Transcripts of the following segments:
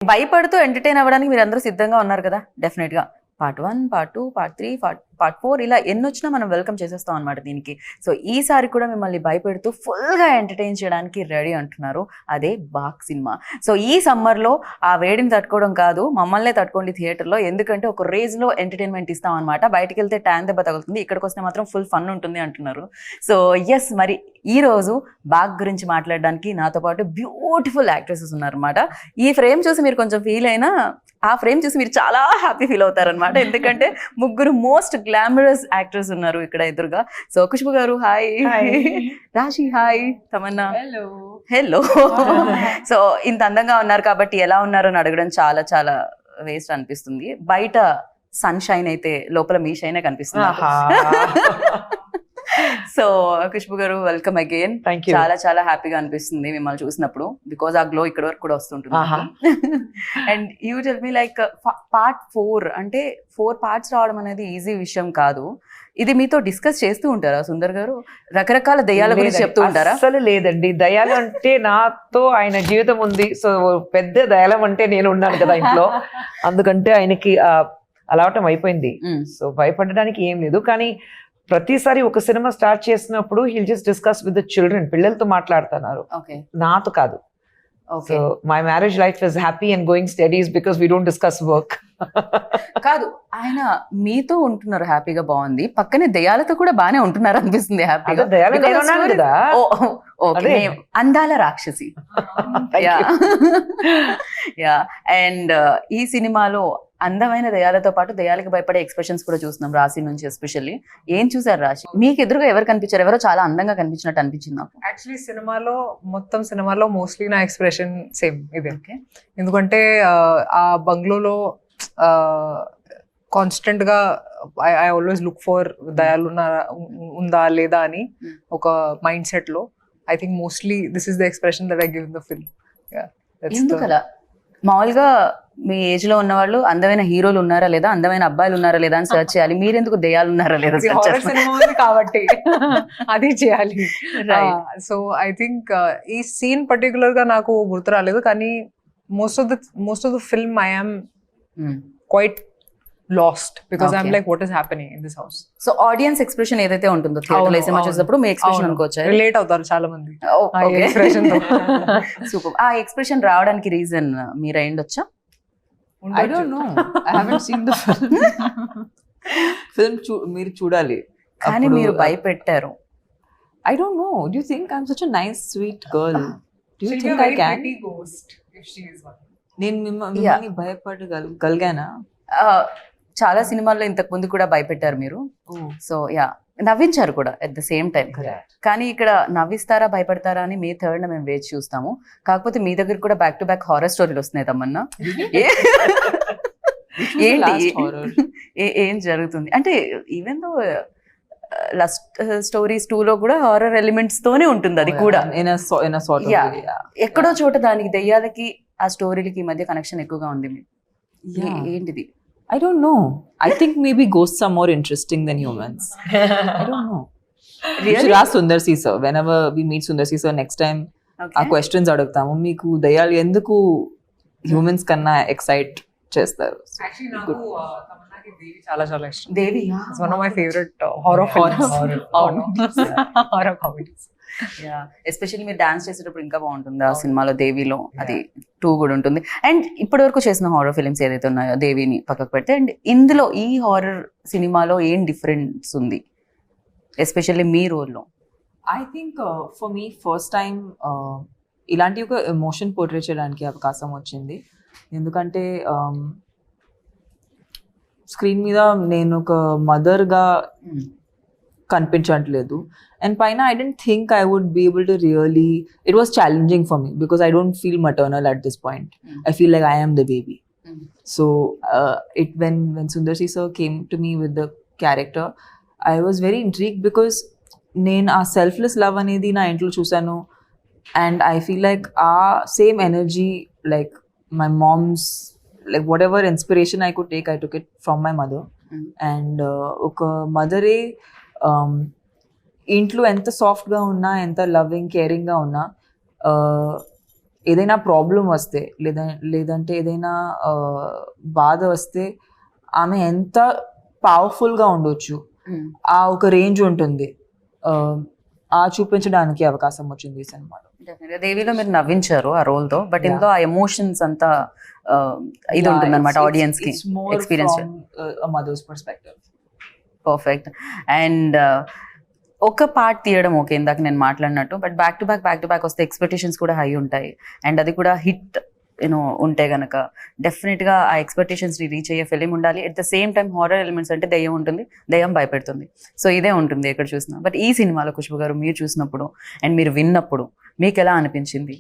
భయపడుతూ ఎంటర్టైన్ అవ్వడానికి మీరు అందరూ సిద్ధంగా ఉన్నారు కదా, డెఫినెట్ గా. పార్ట్ 1, పార్ట్ 2, పార్ట్ 3, పార్ట్ 4 ఇలా ఎన్ని వచ్చినా మనం వెల్కమ్ చేసేస్తాం అనమాట దీనికి. సో ఈసారి కూడా మిమ్మల్ని భయపెడుతూ ఫుల్గా ఎంటర్టైన్ చేయడానికి రెడీ అంటున్నారు, అదే బాక్ సినిమా. సో ఈ సమ్మర్లో ఆ వేడిని తట్టుకోవడం కాదు, మమ్మల్నే తట్టుకోండి థియేటర్లో, ఎందుకంటే ఒక రేంజ్లో ఎంటర్టైన్మెంట్ ఇస్తాం అనమాట. బయటకు వెళ్తే ట్యాన్ దెబ్బ తగులుతుంది, ఇక్కడికి వస్తే మాత్రం ఫుల్ ఫన్ ఉంటుంది అంటున్నారు. సో ఎస్, మరి ఈ రోజు బాగ్ గురించి మాట్లాడడానికి నాతో పాటు బ్యూటిఫుల్ యాక్ట్రెసెస్ ఉన్నారన్నమాట. ఈ ఫ్రేమ్ చూసి మీరు కొంచెం ఫీల్ అయినా ఆ ఫ్రేమ్ చూసి మీరు చాలా హ్యాపీ ఫీల్ అవుతారనమాట, ఎందుకంటే ముగ్గురు మోస్ట్ గ్లామరస్ యాక్టర్స్ ఉన్నారు ఇక్కడ ఎదురుగా. సో ఖుష్బు గారు హాయ్, రాశి హాయ్, తమన్నా హలో. సో ఇంత అందంగా ఉన్నారు కాబట్టి ఎలా ఉన్నారు అని అడగడం చాలా చాలా వేస్ట్ అనిపిస్తుంది. బయట సన్ షైన్ అయితే లోపల మీ షైనే కనిపిస్తుంది. సో ఖుష్బు గారు వెల్కమ్ అగైన్. చాలా చాలా హ్యాపీగా అనిపిస్తుంది మిమ్మల్ని చూసినప్పుడు, బికాజ్ ఆ గ్లో ఇక్కడ వరకు కూడా వస్తుంటుంది. And you tell me like part 4 అంటే 4 పార్ట్స్ రావడం అనేది ఈజీ విషయం కాదు. ఇది మీతో డిస్కస్ చేస్తూ ఉంటారా సుందర్ గారు? రకరకాల దయ్యాల గురించి చెప్తూ ఉంటారా? అసలు లేదండి, దయాలు అంటే నాతో ఆయన జీవితం ఉంది. సో పెద్ద దయాలం అంటే నేను ఉన్నాను కదా ఇంట్లో, అందుకంటే ఆయనకి అలవాటం అయిపోయింది. సో భయపడడానికి ఏం లేదు. కానీ ప్రతిసారి ఒక సినిమా స్టార్ట్ చేసినప్పుడు hill just discuss with the children, పిల్లలతో మాట్లాడుతున్నారు, నాతో కాదు. So my marriage life is happy and going studies because we don't discuss work. కాదు, ఆయన మీతో ఉంటున్నారు హ్యాపీగా, బాగుంది. పక్కనే దయాలతో కూడా బానే ఉంటున్నారు అనిపిస్తుంది హ్యాపీగా. అందాల రాక్షసి. యా. అండ్ ఈ సినిమాలో అందమైన దయాలతో పాటు దయాలకు భయపడే ఎక్స్ప్రెషన్స్ కూడా చూస్తున్నాం రాశి నుంచి. ఎస్పెషల్లీ ఏం చూసారు రాశి? మీకు ఎదురుగా ఎవరు కనిపించారు? ఎవరో చాలా అందంగా కనిపించినట్టు అనిపించింది నాకు. యాక్చువల్లీ మొత్తం సినిమాలో మోస్ట్లీ నా ఎక్స్ప్రెషన్ సేమ్ ఇదే. ఎందుకంటే ఆ బంగ్లోలో కాన్స్టెంట్ గా ఐ ఆల్వేస్ లుక్ ఫర్ దయాలు ఉందా లేదా అని ఒక మైండ్ సెట్ లో. I think mostly this is the expression that I give in the film. ఎందుకలా? మామూలుగా మీ ఏజ్ లో ఉన్న వాళ్ళు అందమైన హీరోలు ఉన్నారా లేదా, అందమైన అబ్బాయిలు ఉన్నారా లేదా అని సర్చ్ చేయాలి. మీరెందుకు దెయ్యాలు ఉన్నారా లేదా కాబట్టి అది చేయాలి. సో ఐ థింక్ ఈ సీన్ పర్టికులర్ గా నాకు గుర్తు రాలేదు, కానీ most of the film I am quite lost because I'm like, what is happening in this house? So audience expression ఏదైతే ఉంటుందో థియేటర్ లో సినిమా చూసినప్పుడు మీ ఎక్స్ప్రెషన్ అనుకోవచ్చు. రిలేట్ అవుతారు చాలా మంది ఆ ఎక్స్ప్రెషన్ తో. సూపర్. ఆ ఎక్స్ప్రెషన్ రావడానికి రీజన్ మీరు అయ్యుండొచ్చా? I don't know, I haven't seen the film. మీరు చూడాలి. కానీ మీరు భయపెట్టారు. I don't know, do you think I'm such a nice sweet girl? Do you think I can? నేను మిమ్మల్ని భయపడగలిగానా? చాలా సినిమాల్లో ఇంతకు ముందు కూడా భయపెట్టారు మీరు. సో యా, నవ్వించారు కూడా అట్ ద సేమ్ టైం. కానీ ఇక్కడ నవ్విస్తారా భయపడతారా అని మే 3rd మేము వేచి చూస్తాము. కాకపోతే మీ దగ్గర కూడా బ్యాక్ టు బ్యాక్ హారర్ స్టోరీలు వస్తున్నాయి తమన్నా. ఏంటి ఏం జరుగుతుంది అంటే, ఈవెన్ దో లస్ట్ స్టోరీస్ 2 లో కూడా హారర్ ఎలిమెంట్స్ తోనే ఉంటుంది అది కూడా. ఎక్కడో చోట దానికి దెయ్యాలకి ఆ స్టోరీలకి మధ్య కనెక్షన్ ఎక్కువగా ఉంది. ఏంటిది? I don't know. I think maybe ghosts are more interesting than humans. I don't know. Really? You should ask Sundar C sir. Whenever we meet Sundar C sir next time, ఆ questions అడుగుతాము. మీకు దయ్యాలు ఎందుకు humans కన్నా excite చేస్తారు? Actually నాకు తమన్నాకి దేవి చాలా చాలా ఇష్టం. Devi it's one of my favourite horror comedies. Especially మీరు డాన్స్ చేసేటప్పుడు ఇంకా బాగుంటుంది ఆ సినిమాలో. దేవిలో అది 2 కూడా ఉంటుంది. అండ్ ఇప్పటి వరకు చేసిన హారర్ ఫిలిమ్స్ ఏదైతే ఉన్నాయో దేవిని పక్కకు పెడితే, అండ్ ఇందులో ఈ హారర్ సినిమాలో ఏం డిఫరెన్స్ ఉంది ఎస్పెషల్లీ మీ రోల్లో? I think for me first time ఇలాంటి ఒక ఎమోషన్ పోర్ట్రే చేయడానికి అవకాశం వచ్చింది. ఎందుకంటే స్క్రీన్ మీద నేను ఒక మదర్గా కనిపించట్లేదు. And paina, I didn't think I would be able to really, it was challenging for me because I don't feel maternal at this point. I feel like I am the baby. So when Sundar C sir came to me with the character, I was very intrigued because నేను ఆ selfless love అనేది నా ఇంట్లో చూసాను. And I feel like same energy, like my mom's, like whatever inspiration I could take, I took it from my mother. And ఒక మదరే ఇంట్లో ఎంత సాఫ్ట్గా ఉన్నా, ఎంత లవింగ్ కేరింగ్గా ఉన్నా, ఏదైనా ప్రాబ్లం వస్తే లేదంటే ఏదైనా బాధ వస్తే ఆమె ఎంత పవర్ఫుల్గా ఉండొచ్చు, ఆ ఒక రేంజ్ ఉంటుంది, ఆ చూపించడానికి అవకాశం వచ్చింది ఈ సినిమాలో. దేవిలో మీరు నవ్వించారు ఆ రోల్ తో, బట్ ఇందులో ఆ ఎమోషన్స్ అంతా ఇది ఉంటుంది అనమాట ఆడియన్స్ కి experience. Mothers perspective. Perfect. And ఒక పార్ట్ తీయడం ఓకే, ఇందాక నేను మాట్లాడినట్టు, బట్ బ్యాక్ టు బ్యాక్ వస్తే ఎక్స్పెక్టేషన్స్ కూడా హై ఉంటాయి. అండ్ అది కూడా హిట్ ఉంటే గనక డెఫినెట్గా ఆ ఎక్స్పెక్టేషన్స్ని రీచ్ అయ్యే ఫిలిం ఉండాలి. At the same time horror elements అంటే దయ్యం ఉంటుంది, దయ్యం భయపెడుతుంది, సో ఇదే ఉంటుంది ఎక్కడ చూసినా. బట్ ఈ సినిమాలో ఖుష్బు గారు మీరు చూసినప్పుడు అండ్ మీరు విన్నప్పుడు మీకు ఎలా అనిపించింది?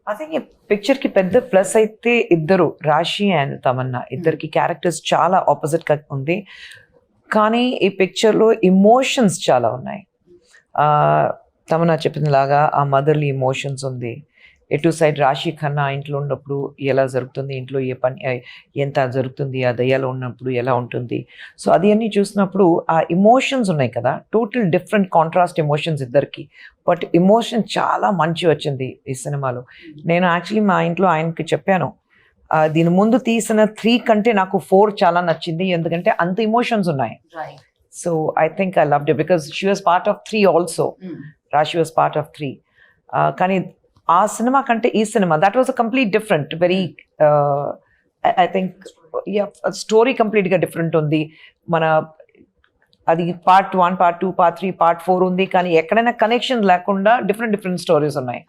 ఐ థింక్ ఈ పిక్చర్ కి పెద్ద ప్లస్ అయితే ఇద్దరు, రాశి అండ్ తమన్నా, ఇద్దరికి క్యారెక్టర్స్ చాలా ఆపోజిట్ గా ఉంది. కానీ ఈ పిక్చర్లో ఎమోషన్స్ చాలా ఉన్నాయి. తమన్నా చెప్పినలాగా ఆ మదర్లీ ఎమోషన్స్ ఉంది. ఎటు సైడ్ రాశి ఖన్నా ఇంట్లో ఉన్నప్పుడు ఎలా జరుగుతుంది, ఇంట్లో ఏ పని ఎంత జరుగుతుంది, ఆ దయ్యాలో ఉన్నప్పుడు ఎలా ఉంటుంది. సో అది అన్నీ చూసినప్పుడు ఆ ఎమోషన్స్ ఉన్నాయి కదా, టోటల్ డిఫరెంట్ కాంట్రాస్ట్ ఎమోషన్స్ ఇద్దరికి. బట్ ఎమోషన్ చాలా మంచి వచ్చింది ఈ సినిమాలో. నేను యాక్చువల్లీ మా ఇంట్లో ఆయనకి చెప్పాను, దీని ముందు తీసిన 3 కంటే నాకు 4 చాలా నచ్చింది, ఎందుకంటే అంత ఎమోషన్స్ ఉన్నాయి. So I think I loved it because she was part of 3 also. రాశి వాజ్ పార్ట్ ఆఫ్ 3. కానీ ఆ సినిమా కంటే ఈ cinema that was a complete different, very I think story కంప్లీట్గా డిఫరెంట్ ఉంది. మన అది పార్ట్ 1, పార్ట్ 2, పార్ట్ 3, పార్ట్ 4 ఉంది, కానీ ఎక్కడైనా కనెక్షన్ లేకుండా డిఫరెంట్ స్టోరీస్ ఉన్నాయి.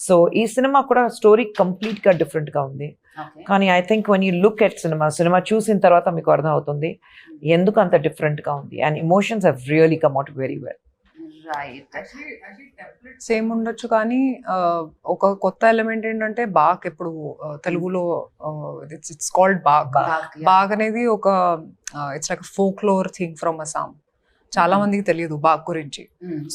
సో ఈ సినిమా కూడా స్టోరీ కంప్లీట్గా డిఫరెంట్గా ఉంది. కానీ I think one you look at cinema చూసిన తర్వాత మీకు అర్థం అవుతుంది ఎందుకు అంత డిఫరెంట్గా ఉంది. And emotions have really come out very well. Same ఉండొచ్చు, కానీ ఒక కొత్త ఎలిమెంట్ ఏంటంటే బాగ్. ఇప్పుడు తెలుగులో ఇట్స్ కాల్డ్ బాగ్. బాగ్ అనేది ఒక it's like folklore thing from Assam. చాలా మందికి తెలియదు బాగ్ గురించి.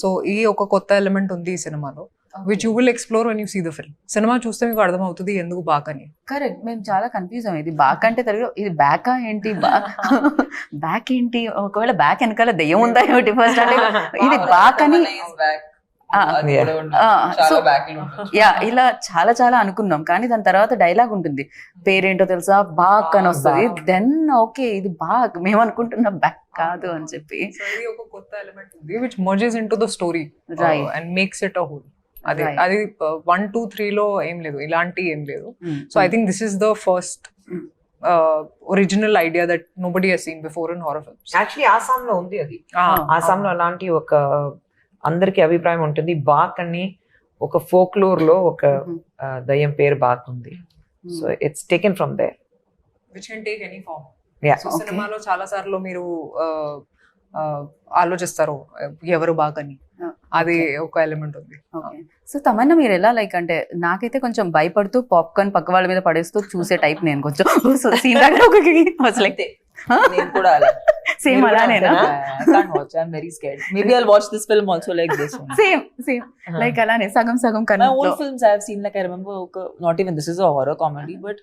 సో ఈ ఒక కొత్త ఎలిమెంట్ ఉంది ఈ సినిమాలో, which you will explore when you see the film. సినిమా చూస్తే మీకు అర్థం అవుతుంది ఎందుకు బాగ్ అని. కరెక్ట్, మేము చాలా కన్ఫ్యూజ్ అయ్యాం, ఇది బ్యాక్ అంటే తెలుగు, ఇది బ్యాకా ఏంటి, బ్యాక్ ఏంటి, ఒకవేళ బ్యాక్ వెనకాల దెయ్యం ఉందా ఏమిటి ఫస్ట్ అంటే ఇది బ్యాక్ అని. సో యా, ఇలా చాలా అనుకున్నాం, కానీ దాని తర్వాత డైలాగ్ ఉంటుంది, పేరేంటో తెలుసా, బాక్ అని వస్తుంది. దెన్ ఓకే ఇది బాగ్, మేము అనుకుంటున్నాం బ్యాక్ కాదు అని చెప్పి. ఒక కొత్త ఎలిమెంట్ ఉంది which mergers into the story and makes it a whole. అది 1, 2, 3 లో ఏం లేదు, ఇలాంటి ఏం లేదు. So I think this is the first original idea that nobody has seen before in horror films. Actually ఆసాంలో ఉంది అది. ఆసాంలో అలాంటి ఒక అందరికి అభిప్రాయం ఉంటుంది, బాక్ అని ఒక ఫోక్లోర్ లో ఒక దయ్యం పేరు బాక్ ఉంది. So it's taken from there, which can take any form. Yeah. సినిమాలో చాలా సార్లు మీరు ఆలోచిస్తారు ఎవరు బాగని, అది ఒక ఎలిమెంట్ ఉంది. సో తమన్నా మీరు ఎలా లైక్ అంటే, నాకైతే కొంచెం భయపడుతూ పాప్కార్న్ పక్క వాళ్ళ మీద పడేస్తూ చూసే టైప్ నేను కొంచెం. సీన్ నేను కూడా అలా same అలానేనా? I can't watch. I'm very scared. Maybe I'll watch this film also like this one. Same like అలానే సగం My కన్నా. old films I have seen, like I remember, not even this is a horror comedy, but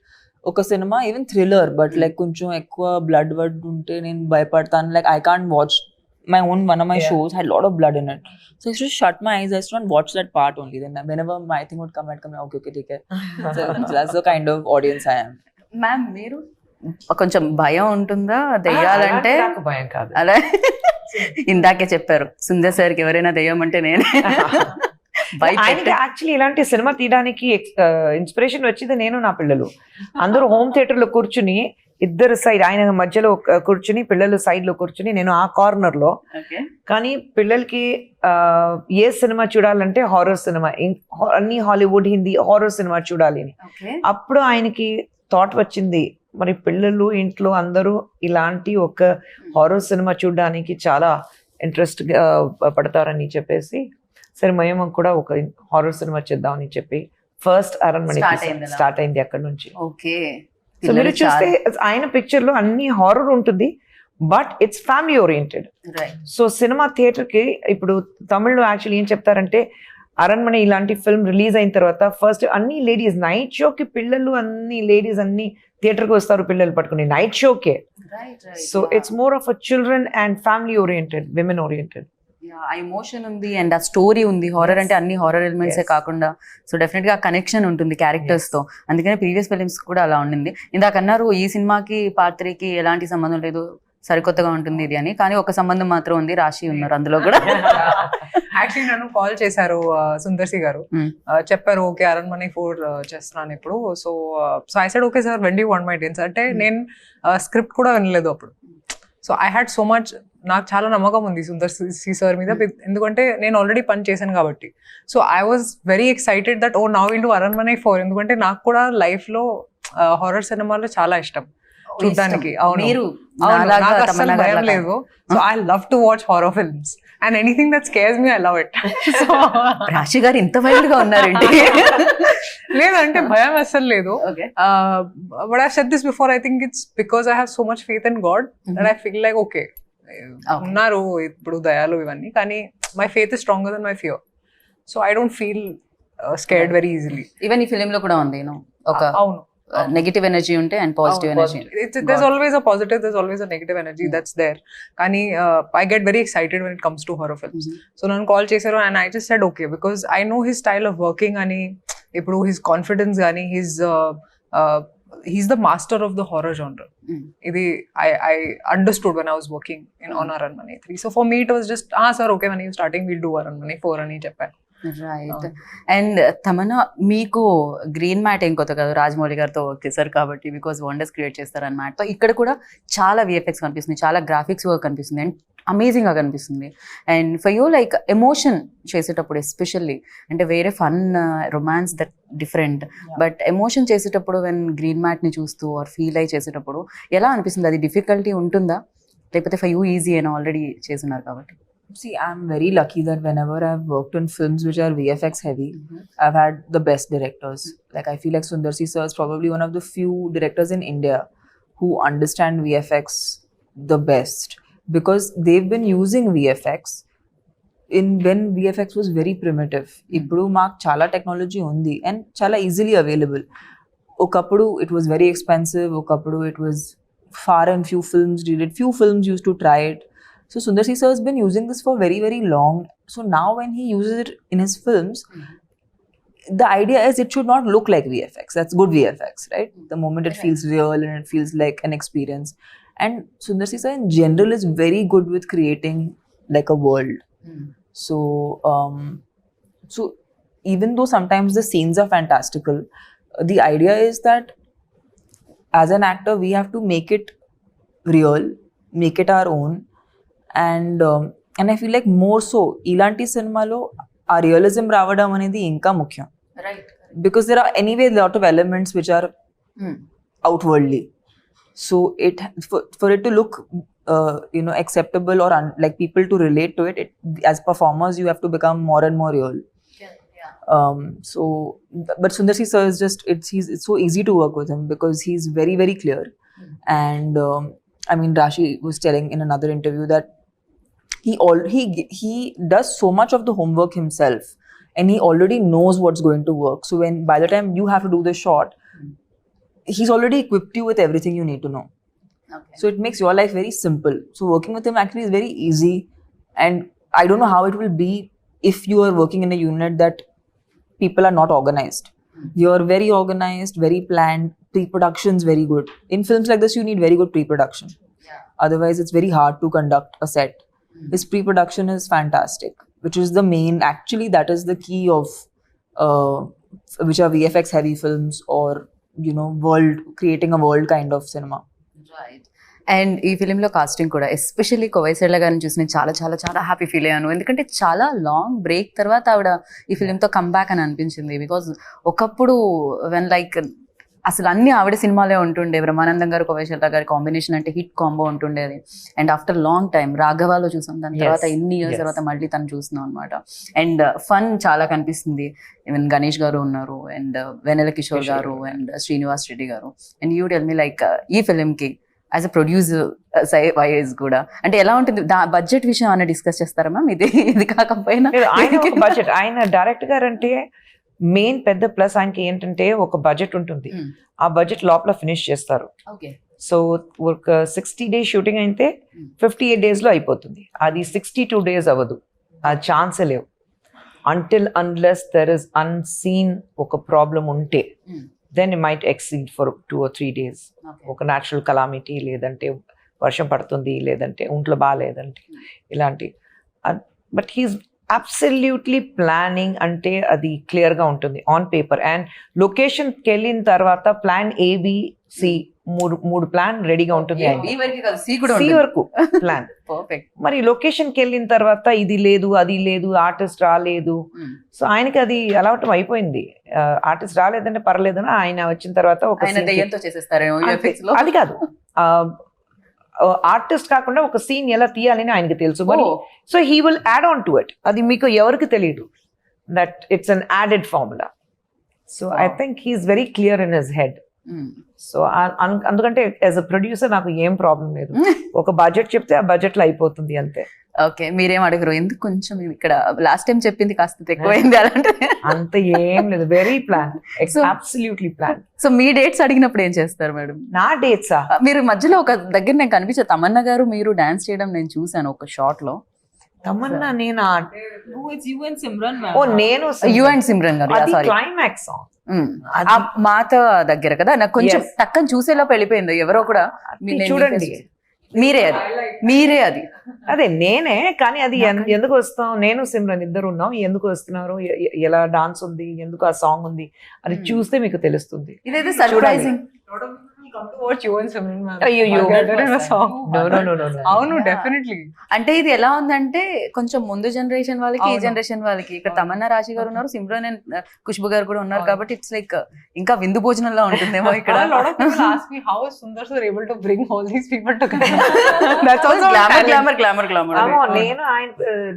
ఒక సినిమా even thriller, but like కొంచెం ఎక్కువ blood ఉంటే నేను భయపడతాను. Like I can't watch my one of my shows had a lot of blood in it, so I used to shut my eyes, I used to not watch that part only. Then whenever my thing would come, I'd come, okay take it. So that's the kind of audience I am. Ma'am మీరు కొంచెం భయం ఉంటుందా దెయ్యాలంటే? నాకు భయం కాదు. అలా ఇందాకే చెప్పారు, సుందర్ సార్కి ఎవరైనా దెయ్యం అంటే నేనే. యాక్చువల్లీ ఇలాంటి సినిమా తీయడానికి ఇన్స్పిరేషన్ వచ్చింది నేను, నా పిల్లలు అందరూ హోమ్ థియేటర్ లో కూర్చుని, ఇద్దరు సైడ్, ఆయన మధ్యలో కూర్చుని, పిల్లలు సైడ్ లో కూర్చుని, నేను ఆ కార్నర్ లో. కానీ పిల్లలకి ఏ సినిమా చూడాలంటే హారర్ సినిమా, అన్ని హాలీవుడ్, హిందీ హారర్ సినిమా చూడాలి అని. అప్పుడు ఆయనకి థాట్ వచ్చింది, మరి పిల్లలు ఇంట్లో అందరూ ఇలాంటి ఒక హారర్ సినిమా చూడడానికి చాలా ఇంట్రెస్ట్ పడతారని చెప్పేసి, సరే మేము కూడా ఒక హారర్ సినిమా చేద్దామని చెప్పి ఫస్ట్ అరణ్మణి స్టార్ట్ అయింది అక్కడ నుంచి. ఓకే, సో మీరు చూస్తే ఆయన పిక్చర్ లో అన్ని హారర్ ఉంటుంది, but it's family oriented. So cinema theatre కి ఇప్పుడు తమిళ్లో యాక్చువల్లీ ఏం చెప్తారంటే, అరణ్మణి ఇలాంటి ఫిల్మ్ రిలీజ్ అయిన తర్వాత ఫస్ట్ అన్ని లేడీస్ నైట్ షోకి, పిల్లలు అన్ని లేడీస్ అన్ని థియేటర్ కి వస్తారు పిల్లలు పట్టుకుని నైట్ షోకే. So it's more of a children and family oriented, women oriented. ఆ ఎమోషన్ ఉంది అండ్ ఆ స్టోరీ ఉంది. హారర్ అంటే అన్ని హారర్ ఎలిమెంట్సే Yes. కాకుండా సో డెఫినెట్ గా కనెక్షన్ ఉంటుంది క్యారెక్టర్స్ తో. అందుకనే ప్రీవియస్ ఫిలిమ్స్ కూడా అలా ఉండింది. ఇందాక అన్నారు ఈ సినిమాకి పార్ట్ 3కి ఎలాంటి సంబంధం లేదు, సరికొత్తగా ఉంటుంది ఇది అని, కానీ ఒక సంబంధం మాత్రం ఉంది, రాశి ఉన్నారు అందులో కూడా. యాక్చువల్లీ నన్ను కాల్ చేశారు సుందర్సి గారు, చెప్పారు ఓకే అరణ్మనే 4 చేస్తున్నాను ఇప్పుడు. So I said okay sir, when do want my dates అంటే నేను స్క్రిప్ట్ కూడా వినలేదు అప్పుడు. So I had so much, నాకు చాలా నమ్మకం ఉంది సుందర్ సి సార్ మీద, ఎందుకంటే నేను ఆల్రెడీ పని చేశాను కాబట్టి. So I was very excited that oh now will do Aranmanai 4, ఎందుకంటే నాకు కూడా లైఫ్ లో హారర్ సినిమాలో చాలా ఇష్టం చూడడానికి. అవును, మీరు నాకు అస్సలు భయం లేదు. So I love to watch horror films and anything that scares me I love it. So రాశి గారు ఇంత వైల్డ్ గా ఉన్నారండి. లేదంటే భయం అస్సలు లేదు. Okay. But I said this before, I think it's because I have so much faith in God that I feel like okay ఉన్నారు ఇప్పుడు దయాలు ఇవన్నీ, కానీ my faith is stronger then my fear. So I don't feel scared very easily. Even ఈ film లో కూడా ఉంది ఒక అవును, నెగటివ్ ఎనర్జీ ఉంటే and positive energy. there's always a positive, there's always a negative energy that's there. Kani I get very excited when it comes to horror films. So nannu call chesaru and I just said okay, because I know his style of working ani ippudu his confidence ani he's the master of the horror genre. Idi I understood when I was working on Aranmane 3. So for me it was just sir okay, when you starting we'll do Aranmane 4 ani cheppanu. Right. And Tamannaah, మీకు green mat ఏం కొత్త కాదు, రాజమౌళి గారితో చేశారు కాబట్టి, because wonders create చేస్తారు అన్న మ్యాట్తో. ఇక్కడ కూడా చాలా విఎఫ్ఎక్స్ కనిపిస్తుంది, చాలా గ్రాఫిక్స్ వర్క్ కనిపిస్తుంది అండ్ అమేజింగ్ గా కనిపిస్తుంది. And for you like emotion చేసేటప్పుడు ఎస్పెషల్లీ, అంటే వేరే fun romance that different, but emotion చేసేటప్పుడు వెన్ గ్రీన్ మ్యాట్ ని చూస్తూ ఆర్ ఫీల్ అయి చేసేటప్పుడు ఎలా అనిపిస్తుంది? అది డిఫికల్టీ ఉంటుందా, లేకపోతే ఫర్ యూ ఈజీ అయినా ఆల్రెడీ చేస్తున్నారు కాబట్టి? See, I'm very lucky that whenever I've worked on films which are VFX heavy, I've had the best directors. Like, I feel like Sundar C sir is probably one of the few directors in India who understand VFX the best, because they've been using VFX when VFX was very primitive. Ippudu maak chala technology undi and chala easily available. Okappudu it was very expensive, okappudu it was far and few films did it, few films used to try it. So Sundar C sir has been using this for very, very long. So now when he uses it in his films, the idea is it should not look like VFX. That's good VFX, right? The moment it feels real and it feels like an experience. And Sundar C sir in general is very good with creating like a world. So even though sometimes the scenes are fantastical, the idea is that as an actor we have to make it real, make it our own. And I feel like more so ilanti cinema lo aa realism raavadam anedi inka mukyam, right. because there are anyway a lot of elements which are outwardly, so for it to look acceptable or like people to relate to it, as performers you have to become more and more real. So but Sundar C sir is just it's so easy to work with him because he's very, very clear. And I mean, Rashi was telling in another interview that he does so much of the homework himself and he already knows what's going to work. So when by the time you have to do the shot, he's already equipped you with everything you need to know. Okay. So it makes your life very simple. So working with him actually is very easy. And I don't know how it will be if you are working in a unit that people are not organized. You're very organized, very planned, pre-production's very good. In films like this, you need very good pre-production. Otherwise, it's very hard to conduct a set. This pre-production is fantastic, which is the main, actually that is the key of which are VFX heavy films or, creating a world kind of cinema. Right. And ఈ ఫిలింలో casting కూడా especially కోవైసెళ్ళ గారిని చూసి నేను చాలా చాలా చాలా happy feel అయ్యాను. ఎందుకంటే చాలా లాంగ్ బ్రేక్ తర్వాత ఆవిడ ఈ ఫిలింతో కమ్బ్యాక్ అని అనిపించింది. బికాజ్ ఒకప్పుడు వెన్ లైక్ అసలు అన్ని ఆవిడ సినిమాలే ఉంటుండే, బ్రహ్మానందం గారు కోవైసెళ్ళ గారి కాంబినేషన్ అంటే హిట్ కాంబో ఉంటుండేది. అండ్ ఆఫ్టర్ లాంగ్ టైం రాఘవాలో చూసాం, దాని తర్వాత ఎన్ని ఇయర్స్ తర్వాత మళ్ళీ తను చూస్తున్నాం అనమాట. అండ్ ఫన్ చాలా కనిపిస్తుంది. ఈవెన్ గణేష్ గారు ఉన్నారు అండ్ వెన్నెల కిషోర్ గారు అండ్ శ్రీనివాస్ రెడ్డి గారు. And you tell me like ఈ ఫిలింకి యాజ్ అ ప్రొడ్యూసర్ వైజ్ కూడా అంటే ఎలా ఉంటుంది? బడ్జెట్ విషయం అన్న డిస్కస్ చేస్తారా మ్యామ్? ఇది కాకపోయినా బడ్జెట్ ఆయన డైరెక్ట్ గారు అంటే మెయిన్ పెద్ద ప్లస్ ఆయనకి ఏంటంటే ఒక బడ్జెట్ ఉంటుంది, ఆ బడ్జెట్ లోపల ఫినిష్ చేస్తారు. ఓకే. సో ఒక 60 days షూటింగ్ అయితే 58 days లో అయిపోతుంది. అది 62 days అవ్వదు. ఆ ఛాన్సే లేవు. Until unless there is unseen ఒక ప్రాబ్లం ఉంటే then it might exceed for 2 or 3 days. ఒక న్యాచురల్ కలామిటీ, లేదంటే వర్షం పడుతుంది, లేదంటే ఒంట్లో బాగాలేదంటే ఇలాంటి. బట్ హీస్ అబ్సల్యూట్లీ ప్లానింగ్ అంటే అది క్లియర్గా ఉంటుంది ఆన్ పేపర్. అండ్ లొకేషన్కి వెళ్ళిన తర్వాత ప్లాన్ ABC మూడు ప్లాన్ రెడీగా ఉంటుంది. C వరకు ప్లాన్. మరి లొకేషన్కి వెళ్ళిన తర్వాత ఇది లేదు, అది లేదు, ఆర్టిస్ట్ రాలేదు. సో ఆయనకి అది అలవాటు అయిపోయింది. ఆర్టిస్ట్ రాలేదంటే పర్లేదని ఆయన వచ్చిన తర్వాత ఒక అది కాదు, ఆర్టిస్ట్ కాకుండా ఒక సీన్ ఎలా తీయాలని ఆయనకి తెలుసు. మరి so he will add on to it. అది మీకు ఎవరికి తెలియదు that it's an added formula. So I think he's very clear in his head. So అందుకంటే యాజ్ అ ప్రొడ్యూసర్ నాకు ఏం ప్రాబ్లం లేదు. ఒక బడ్జెట్ చెప్తే ఆ బడ్జెట్ లో అయిపోతుంది అంతే. ఓకే, మీరేం అడగరు, ఎందుకు కొంచెం ఇక్కడ లాస్ట్ టైం చెప్పింది కాస్త ఎక్కువైంది అలాంటి? అంత ఏం లేదు, very plan, absolutely plan. So మీ డేట్స్ అడిగినప్పుడు ఏం చేస్తారు మేడం? నా డేట్సా? మీరు మధ్యలో ఒక దగ్గర నేను కనిపించారు, తమన్నా గారు మీరు డాన్స్ చేయడం నేను చూసాను ఒక షార్ట్ లో. తమన్నా నేను No, it's you and Simran, ma'am. ఓ నేను యు అండ్ సిమ్రన్ గారు, అది సారీ, క్లైమాక్స్ సాంగ్. ఆ మాత దగ్గర కదా, నాకు కొంచెం టక్కని చూసేలోపు వెళ్ళిపోయింది ఎవరో కూడా. చూడండి, మీరే అది అదే నేనే. కానీ అది ఎందుకు వస్తాం, నేను సిమ్రన్ ఇద్దరు ఉన్నాం, ఎందుకు వస్తున్నారు, ఎలా డాన్స్ ఉంది, ఎందుకు ఆ సాంగ్ ఉంది అని చూస్తే మీకు తెలుస్తుంది. ఇదైతే సర్ప్రైజింగ్. అవును, డెఫినెట్లీ. అంటే ఇది ఎలా ఉందంటే కొంచెం ముందు జనరేషన్ వాళ్ళకి, ఈ జనరేషన్ వాళ్ళకి. ఇక్కడ తమన్నా రాశి గారు ఉన్నారు, సిమ్రన్ అండ్ ఖుష్బు గారు కూడా ఉన్నారు, కాబట్టి ఇట్స్ లైక్ ఇంకా విందు భోజనంలో ఉంటుందేమో ఇక్కడ. నేను ఆయన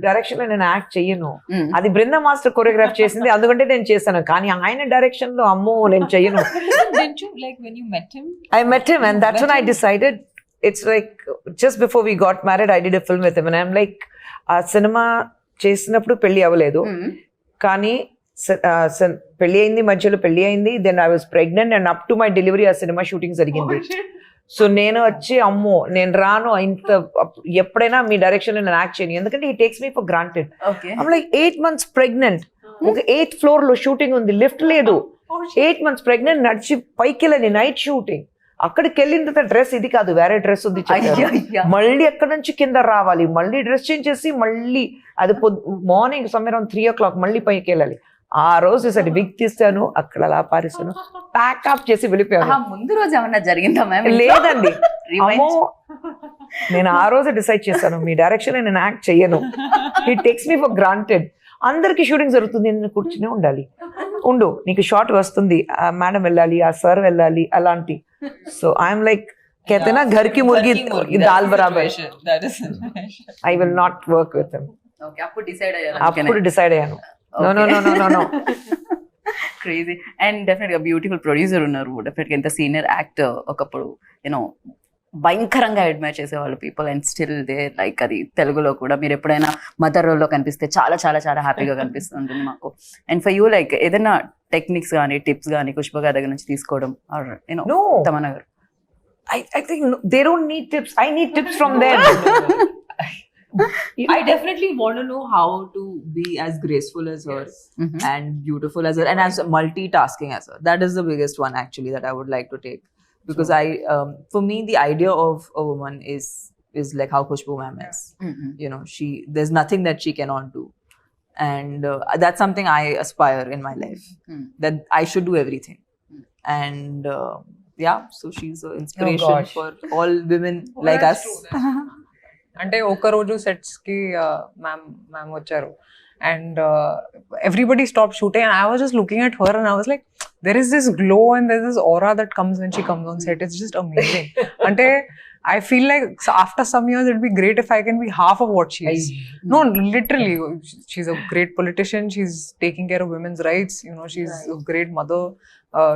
డైరెక్షన్ లో నేను యాక్ట్ చెయ్యను, అది బృంద మాస్టర్ కొరియోగ్రాఫ్ చేసింది, అందుకంటే నేను చేశాను. కానీ ఆయన డైరెక్షన్ లో అమ్మో నేను చెయ్యను. I met him and that's when I decided, it's like just before we got married I did a film with him and I'm like ఆ సినిమా చేసినప్పుడు పెళ్లి అవ్వలేదు, కానీ పెళ్లి అయింది, మధ్యలో పెళ్లి అయింది, then I was pregnant and up to my delivery ఆ సినిమా షూటింగ్ జరిగింది. సో నేను వచ్చి అమ్మో నేను రాను, ఇంత ఎప్పుడైనా మీ డైరెక్షన్ లో నేను యాక్ట్ చేయను, ఎందుకంటే he takes me for granted. I'm like 8 months pregnant, ఒక 8th floor లో షూటింగ్ ఉంది, లిఫ్ట్ లేదు, 8 months pregnant, నడిచి పైకి వెళ్ళని నైట్ షూటింగ్. అక్కడికి వెళ్ళిన తర్వాత డ్రెస్ ఇది కాదు, వేరే డ్రెస్ ఉంది, మళ్ళీ అక్కడ నుంచి కింద రావాలి, మళ్ళీ డ్రెస్ చేంజ్ చేసి మళ్ళీ అది మార్నింగ్ సమ్వేర్ అరౌండ్ 3 o'clock మళ్ళీ పైకి వెళ్ళాలి. ఆ రోజు సరే విగ్ తీస్తాను, అక్కడ అలా పారేస్తాను, ప్యాకప్ చేసి వెళ్ళిపోయాను. ముందు రోజు ఏమన్నా జరిగిందా మ్యామ్? లేదండి, నేను ఆ రోజు డిసైడ్ చేశాను మీ డైరెక్షన్ నేను యాక్ట్ చెయ్యను, he takes me for granted. అందరికి షూటింగ్ జరుగుతుంది, నేను కూర్చునే ఉండాలి, ఉండు నీకు షార్ట్ వస్తుంది, ఆ మేడం వెళ్ళాలి, ఆ సార్ వెళ్ళాలి, అలాంటి. సో ఐఎమ్ లైక్ कहते घर की मुर्गी दाल बराबर, I will not work with him. అప్పుడు డిసైడ్ అయ్యాను, no. క్రేజీ. అండ్ డెఫినెట్ గా బ్యూటిఫుల్ ప్రొడ్యూసర్ ఉన్నారు, డెఫినెట్ గా ఎంత సీనియర్ యాక్టర్, ఒకప్పుడు యూనో భయంకరంగా అడ్మైర్ చేసేవాళ్ళు people, and still they like. అది తెలుగులో కూడా మీరు ఎప్పుడైనా మదర్ రోల్లో కనిపిస్తే చాలా చాలా చాలా హ్యాపీగా కనిపిస్తుంటుంది మాకు. అండ్ ఫర్ యూ లైక్ ఏదైనా టెక్నిక్స్ కానీ టిప్స్ కానీ ఖుష్బు గారి దగ్గర నుంచి తీసుకోవడం, ఆర్ యూనో తమన్నా గారు? I think they don't need tips, I need tips from them. I definitely want to know how to be as graceful as her and beautiful as her and as multitasking as her. That is the biggest one actually that I would like to take, because for me the idea of a woman is like how Khushbu ma'am is. You know, there's nothing that she cannot do, and that's something I aspire in my life, that I should do everything. And yeah, so she's an inspiration for all women like us. అంటే ఒక రోజు sets కి ma'am వచ్చారు and everybody stop shooting and I was just looking at her and I was like there is this glow and there is this aura that comes when she comes on set. It's just amazing. Ante I feel like after some years it'd be great if I can be half of what she is. No, literally, she's a great politician, she's taking care of women's rights, you know, she's a great mother,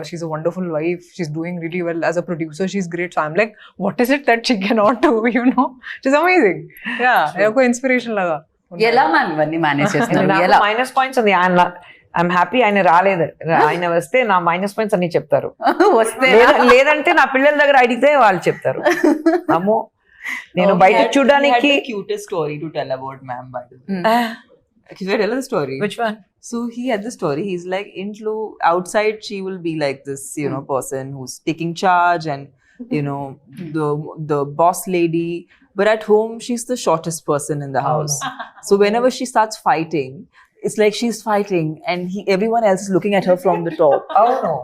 she's a wonderful wife, she's doing really well as a producer, she's great. So I'm like, what is it that she cannot do, you know? She's amazing. Yeah, eko inspiration laga. ఎలా ma'am ఇవన్నీ manage చేస్తున్నారు? ఎలా minus points ఉంది, I'm happy ఆయన రాలేదు, ఆయన వస్తే నా మైనస్ పాయింట్స్ అన్ని చెప్తారు, వస్తే లేదంటే నా పిల్లల దగ్గర అడిగితే వాళ్ళు చెప్తారు. అమ్మో నేను బయట చూడడానికి cutest story to tell about ma'am, by the way. Should I tell the story? Which one? So he had the story. He's like, intlo outside she will be like this, person who's taking charge and the boss lady. But at home she's the shortest person in the house. So whenever she starts fighting, it's like she's fighting and everyone else is looking at her from the top. Oh no.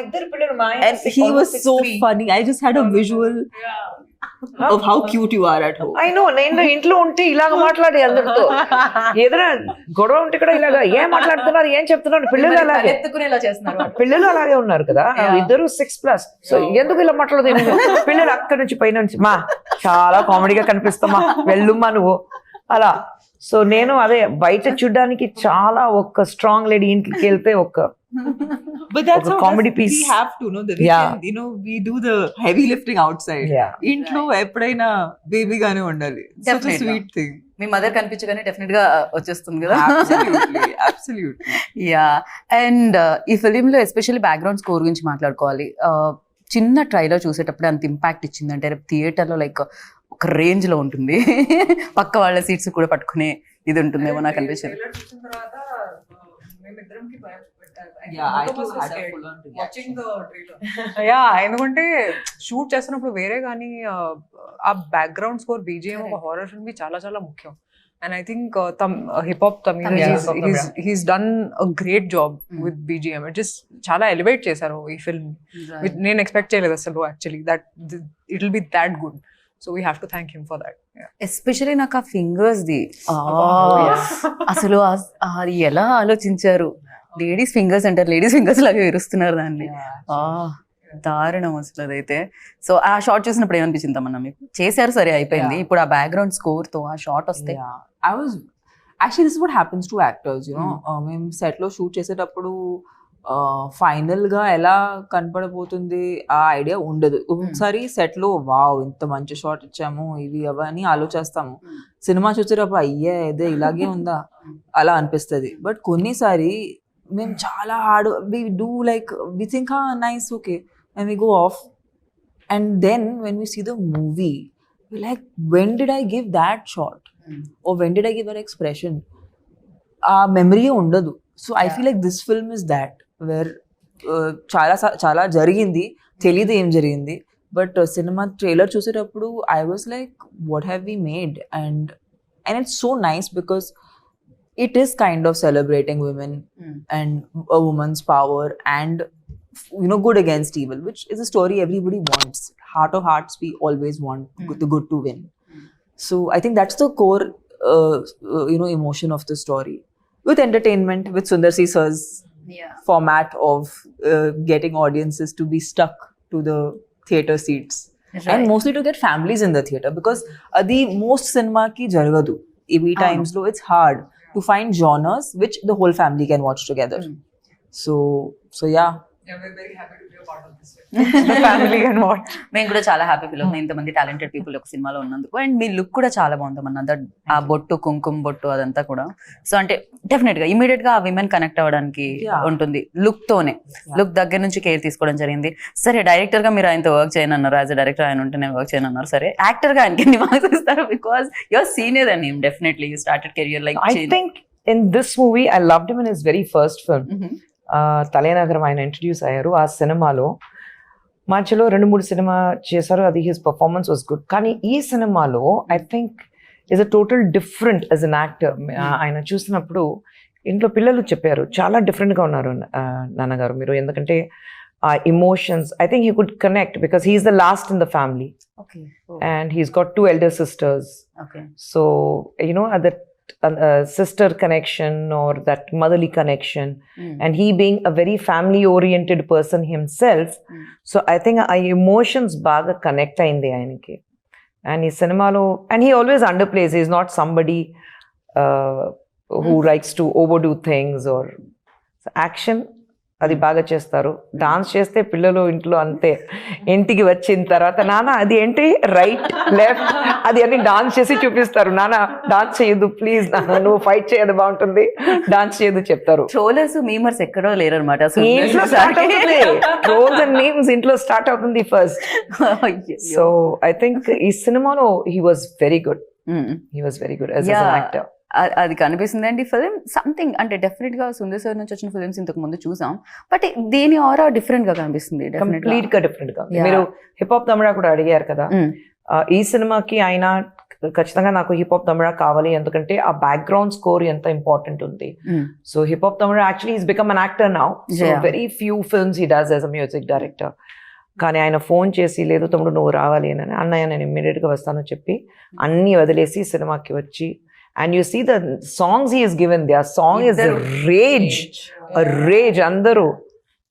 ఇద్దరు పిల్లలు మా ఆయన And he was so funny. I just had a visual of how cute you are at home. I know, నేను ఇంట్లో ఉంటే ఇలాగ మాట్లాడే అందరితో ఏదైనా గొడవ ఉంటే కూడా ఇలాగ ఏం మాట్లాడుతున్నారు ఏం చెప్తున్నారు పిల్లలు అలాగే ఎత్తుకునేలా చేస్తున్నారు పిల్లలు అలాగే ఉన్నారు కదా ఇద్దరు 6+. సో ఎందుకు ఇలా మాట్లాడదు పిల్లలు అక్కడి నుంచి పైన నుంచి మా చాలా కామెడీగా కనిపిస్తామా వెళ్ళుమ్మా నువ్వు అలా. సో నేను అదే బయట చూడడానికి చాలా ఒక స్ట్రాంగ్ లేడీ ఇంటికి వెళ్తే ఒక But that's ఒక how comedy we piece. have to know that we Yeah. can, we do the heavy lifting outside. Yeah. ఇంట్లో ఎప్పుడైనా బేబీ గానే ఉండాలి. Such a Definitely. sweet thing. మీ మదర్ కనిపించగానే డెఫినెట్ గా వచ్చేస్తుంది కదా. Absolutely, absolutely. యా అండ్ ఈ ఫిలింలో ఎస్పెషల్లీ బ్యాక్గ్రౌండ్ స్కోర్ గురించి మాట్లాడుకోవాలి. చిన్న ట్రైలర్ చూసేటప్పుడు అంత ఇంపాక్ట్ ఇచ్చిందంటే రేపు థియేటర్లో లైక్ ఒక రేంజ్ లో ఉంటుంది. పక్క వాళ్ళ సీట్స్ కూడా పట్టుకునే ఇది ఉంటుందేమో నాకు అనిపించింది. Yeah, I too had a full on reaction. Yeah ఎందుకంటే షూట్ చేస్తున్నప్పుడు వేరే కానీ ఆ బ్యాక్గ్రౌండ్ స్కోర్ బీజిఎం ఒక హారర్ ఫిల్మ్ కి చాలా చాలా ముఖ్యం. And I think hip hop he's done a great job with BGM. It just చాలా ఎలివేట్ చేశారు ఈ ఫిల్మ్. నేను ఎక్స్పెక్ట్ చేయలేదు అసలు actually that it will be that good. So we have to thank him for that. Especially నాకు ఆ fingers the అసలు అది ఎలా ఆలోచించారు. లేడీస్ ఫింగర్స్ అంటారు, లేడీస్ ఫింగర్స్ లాగా విరుస్తున్నారు దాన్ని. దారుణం అసలు అదైతే. సో ఆ షార్ట్ చూసినప్పుడు ఏమనిపించింది తమన్నా మీకు? చేశారు సరే అయిపోయింది, ఇప్పుడు ఆ బ్యాక్గ్రౌండ్ స్కోర్ తో ఆ షార్ట్ వస్తే Actually, this is what happens to actors, మేము సెట్ లో షూట్ చేసేటప్పుడు ఫైనల్ గా ఎలా కనపడబోతుంది ఆ ఐడియా ఉండదు. ఒకసారి సెట్ లో వావ్ ఇంత మంచి షాట్ ఇచ్చాము ఇవి అవన్నీ ఆలోచిస్తాము. సినిమా చూసేటప్పుడు అయ్యే ఇదే ఇలాగే ఉందా అలా అనిపిస్తుంది. బట్ కొన్నిసారి మేము చాలా hard we do like we think nice okay and we go off and then when we see the movie like when did I give that shot or when did I give that expression? Memory ఉండదు. So I feel like this film is that where చాలా జరిగింది తెలియదు ఏం జరిగింది. But cinema trailer చూసేటప్పుడు I was like what have we made and it's so nice because it is kind of celebrating women and a woman's power and good against evil, which is a story everybody wants. Heart of hearts we always want the good to win. So I think that's the core, emotion of the story. With entertainment, with Sundar C Sir's format of getting audiences to be stuck to the theatre seats. Right. And mostly to get families in the theatre because the most cinema ki jaragadu. EV times lo it's hard to find genres which the whole family can watch together. So yeah. We're very happy to be a part of this. The family can watch. మేము కూడా చాలా happy feel అవుతుంది ఇంతమంది talented people ఒక సినిమాలో ఉన్నందుకు. And me look కూడా చాలా బాగుందన్న ఆ బొట్టు కుంకుమ బొట్టు అదంతా కూడా. సో అంటే డెఫినెట్ గా ఇమీడియట్ గా ఆ విమెన్ కనెక్ట్ అవ్వడానికి ఉంటుంది లుక్ తోనే. లుక్ దగ్గర నుంచి కేర్ తీసుకోవడం జరిగింది. సరే డైరెక్టర్ గా మీరు ఆయనతో వర్క్ చేయనన్నారు, యాజ్ అ డైరెక్టర్ ఆయన ఉంటే నేను వర్క్ చేయనన్నారు. సరే యాక్టర్ గా ఆయనకి ఎన్ని మార్క్స్ ఇస్తారు? Because your senior and him definitely you started career like. I think in this movie I loved him in his very first film. తలేనగరం ఆయన ఇంట్రడ్యూస్ అయ్యారు. ఆ సినిమాలో మధ్యలో 2-3 సినిమా చేశారు. అది హిస్ పర్ఫార్మెన్స్ వాజ్ గుడ్. కానీ ఈ సినిమాలో I think is a total different as an actor. ఆయన చూసినప్పుడు ఇంట్లో పిల్లలు చెప్పారు చాలా డిఫరెంట్గా ఉన్నారు నాన్నగారు మీరు. ఎందుకంటే ఆ emotions I think he could connect because he's the last in the family and he's got 2 elder sisters. So that sister connection or that motherly connection and he being a very family oriented person himself, so I think our emotions baga connect ayindi ayaniki and ee cinema lo and he always underplays. He is not somebody who likes to overdo things or action అది బాగా చేస్తారు. Dance చేస్తే పిల్లలు ఇంట్లో అంతే. ఇంటికి వచ్చిన తర్వాత నాన్న అది ఏంటి రైట్ లెఫ్ట్ అది అన్ని డాన్స్ చేసి చూపిస్తారు. నాన్న డాన్స్ చేయదు ప్లీజ్, నాన్న నువ్వు ఫైట్ చేయదు బాగుంటుంది, డాన్స్ చేయదు చెప్తారు. ట్రోలర్స్ మీమర్స్ ఎక్కడో లేరనమాట. ఇంట్లో స్టార్ట్ అవుతుంది, ట్రోల్స్ అండ్ మీమ్స్ ఇంట్లో స్టార్ట్ అవుతుంది ఫస్ట్. సో ఐ థింక్ ఈ సినిమాలో he was very good. He was very good as an actor. అది కనిపిస్తుంది అండి ఫిలిం సంథింగ్ అంటే డెఫినెట్ గా సుందర్ సార్ నుంచి వచ్చిన ఫిలిమ్స్ ఇంతకు ముందు చూసాం బట్ దీని ఆరా డిఫరెంట్ గా కనిపిస్తుంది కంప్లీట్ గా డిఫరెంట్ గా మీరు హిప్ హాప్ తమిళ కూడా అడిగారు కదా ఈ సినిమాకి ఆయన ఖచ్చితంగా నాకు హిప్ హాప్ తమిళ కావాలి ఎందుకంటే ఆ బ్యాక్గ్రౌండ్ స్కోర్ ఎంత ఇంపార్టెంట్ ఉంది so hip hop Tamil actually is become an actor now so very few films he does as a music director కానీ ఆయన ఫోన్ చేసి లేదు తమ్ముడు నువ్వు రావాలి అని అన్నయ్య నేను ఇమ్మీడియట్ గా వస్తాను చెప్పి అన్ని వదిలేసి సినిమాకి వచ్చి and you see the songs he is given the ఆ సాంగ్ ఇస్ రేజ్ అందరూ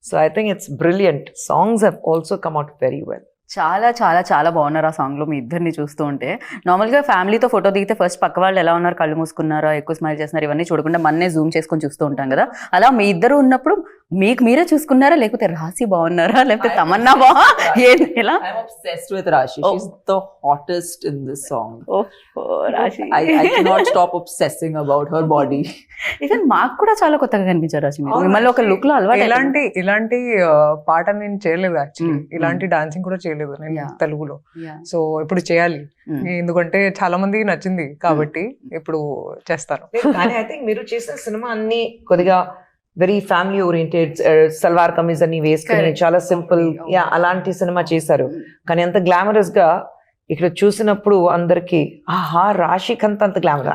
so I think it's brilliant songs have also come out very well చాలా చాలా చాలా బాగున్నారు ఆ సాంగ్ లో మీ ఇద్దరిని చూస్తూ ఉంటే నార్మల్ గా ఫ్యామిలీతో ఫోటో దిగితే ఫస్ట్ పక్క వాళ్ళు ఎలా ఉన్నారు కళ్ళు మూసుకున్నారా ఎక్కువ స్మైల్ చేస్తున్నారు ఇవన్నీ చూడకుండా మన్నే జూమ్ చేసుకొని చూస్తూ ఉంటాం కదా అలా మీ ఇద్దరు ఉన్నప్పుడు మీకు మీరే చూసుకున్నారా లేకపోతే రాశి బాగున్నారా లేకపోతే తమన్నా ఎలా I'm obsessed with Rashi. She's the hottest in this song. రాశి I cannot stop obsessing about her body. Even మాకు కూడా చాలా కొత్తగా కనిపించారు రాశి మీరు మిమ్మల్ని ఒక లుక్ లో అలవాటు ఇలాంటి పాట నేను చేయలేదు యాక్చువల్లీ ఇలాంటి డాన్సింగ్ కూడా చేయలేదు నేను తెలుగులో సో ఇప్పుడు చేయాలి ఎందుకంటే చాలా మందికి నచ్చింది కాబట్టి ఇప్పుడు చేస్తాను కానీ ఐ థింక్ మీరు చేసిన సినిమా అన్ని కొద్దిగా very family oriented salwar kameez అన్ని వేసుకుని చాలా సింపుల్ యా అలాంటి సినిమా చేశారు కానీ అంత గ్లామరస్ గా ఇక్కడ చూసినప్పుడు అందరికి ఆహా రాశికంత అంత glamour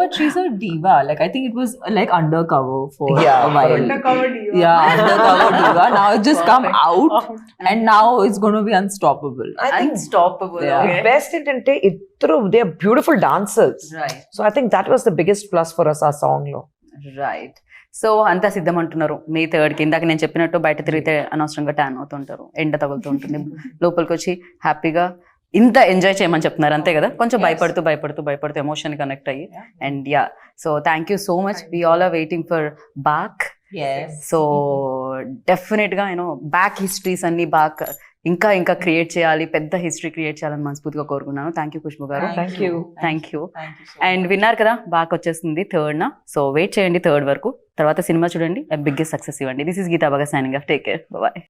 But she's a diva. Like I think it was like undercover for Yeah, a while. Undercover diva. Yeah, undercover diva. Now it's just come out, and now it's going to be unstoppable. Unstoppable best ఏంటంటే ఇద్దరు they are beautiful dancers right so I think that was the biggest plus for us ఆ song లో right so అంతా సిద్ధం అంటున్నారు మే 3rd కి ఇందాక నేను చెప్పినట్టు బయట తిరిగితే అనవసరంగా ట్యాన్ అవుతుంటారు ఎండ తగులుతూ ఉంటుంది లోపలికి వచ్చి హ్యాపీగా ఇంత ఎంజాయ్ చేయమని చెప్తున్నారు అంతే కదా కొంచెం భయపడుతూ ఎమోషన్ కనెక్ట్ అయ్యి and yeah so thank you so much we all are waiting for back Yes. So definite గా యూనో బ్యాక్ హిస్టరీస్ అన్ని బాక్ ఇంకా క్రియేట్ చేయాలి పెద్ద హిస్టరీ క్రియేట్ చేయాలని మనస్ఫూర్తిగా కోరుకున్నాను థ్యాంక్ యూ ఖుష్బు గారు Thank you. Thank you Thank you so and విన్నారు కదా బాక్ వచ్చేస్తుంది 3rd సో వెయిట్ చేయండి 3rd వరకు తర్వాత సినిమా చూడండి బిగ్గెస్ట్ సక్సెస్ ఇవ్వండి దిస్ ఇస్ గీతా బాగా signing off take care bye